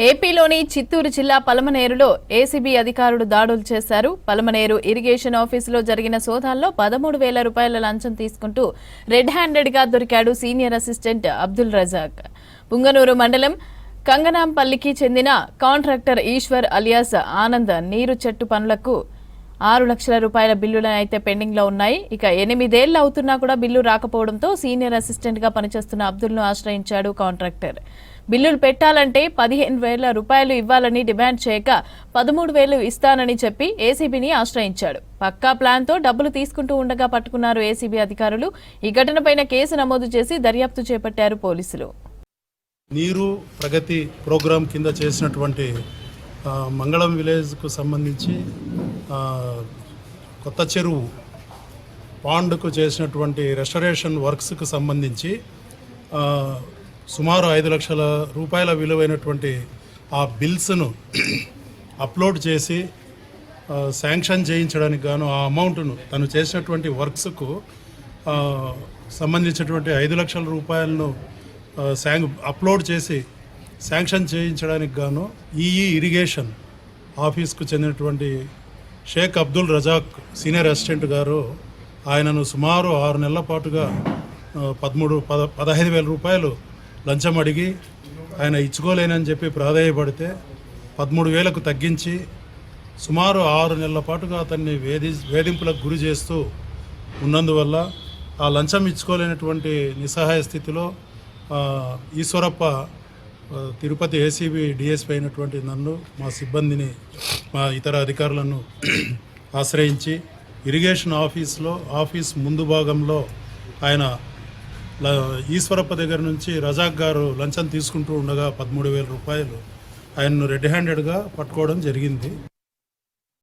ఏపీలోని చిత్తూరు జిల్లా పలమనేరులో ఏసీబీ అధికారులు దాడులు చేశారు. పలమనేరు ఇరిగేషన్ ఆఫీసులో జరిగిన సోదాల్లో 13,000 రూపాయల లంచం తీసుకుంటూ రెడ్ హ్యాండెడ్ గా దొరికాడు సీనియర్ అసిస్టెంట్ అబ్దుల్ రజాక్. పుంగనూరు మండలం కంగనాంపల్లికి చెందిన కాంట్రాక్టర్ ఈశ్వర్ అలియాస్ ఆనంద్ నీరు చెట్టు పనులకు 6 లక్షల రూపాయల బిల్లులైతే పెండింగ్ లో ఉన్నాయి. ఇక 8 ఏళ్లు అవుతున్నా కూడా బిల్లు రాకపోవడంతో సీనియర్ అసిస్టెంట్ గా పనిచేస్తున్న అబ్దుల్ ను ఆశ్రయించాడు కాంట్రాక్టర్. బిల్లులు పెట్టాలంటే 15,000 రూపాయలు ఇవ్వాలని డిమాండ్ చేయక 13,000 ఇస్తానని చెప్పి ఏసీబీని ఆశ్రయించాడు. పక్కా ప్లాన్ తో డబ్బులు తీసుకుంటూ ఉండగా పట్టుకున్నారు ఏసీబీ అధికారులు. ఈ ఘటనపైన కేసు నమోదు చేసి దర్యాప్తు చేపట్టారు పోలీసులు. నీరు ప్రగతి ప్రోగ్రాం కింద చేసినటువంటి మంగళం విలేజ్కు సంబంధించి కొత్త చెరువు పాండ్కు చేసినటువంటి రెస్టరేషన్ వర్క్స్కు సంబంధించి సుమారు 5 లక్షల రూపాయల విలువైనటువంటి ఆ బిల్స్ను అప్లోడ్ చేసి శాంక్షన్ చేయించడానికి గాను ఆ అమౌంట్ను తను చేసినటువంటి వర్క్స్కు సంబంధించినటువంటి 5 లక్షల రూపాయలను అప్లోడ్ చేసి శాంక్షన్ చేయించడానికి గాను ఇరిగేషన్ ఆఫీస్కు చెందినటువంటి షేక్ అబ్దుల్ రజాక్ సీనియర్ అసిస్టెంట్ గారు ఆయనను సుమారు 6 నెలల పాటుగా 15,000 రూపాయలు లంచం అడిగి ఆయన ఇచ్చుకోలేనని చెప్పి ప్రాధేయపడితే 13,000కు తగ్గించి సుమారు 6 నెలల పాటుగా అతన్ని వేధింపులకు గురి చేస్తూ ఉన్నందువల్ల ఆ లంచం ఇచ్చుకోలేనటువంటి నిస్సహాయ స్థితిలో ఈశ్వరప్ప తిరుపతి ఏసీబీ డిఎస్పీ అయినటువంటి నన్ను, మా సిబ్బందిని, మా ఇతర అధికారులను ఆశ్రయించి ఇరిగేషన్ ఆఫీస్ ముందు భాగంలో ఆయన ఈశ్వరప్ప దగ్గర నుంచి రజాక్ గారు లంచం తీసుకుంటూ ఉండగా 13,000 రూపాయలు ఆయన్ను రెడ్ హ్యాండెడ్గా పట్టుకోవడం జరిగింది.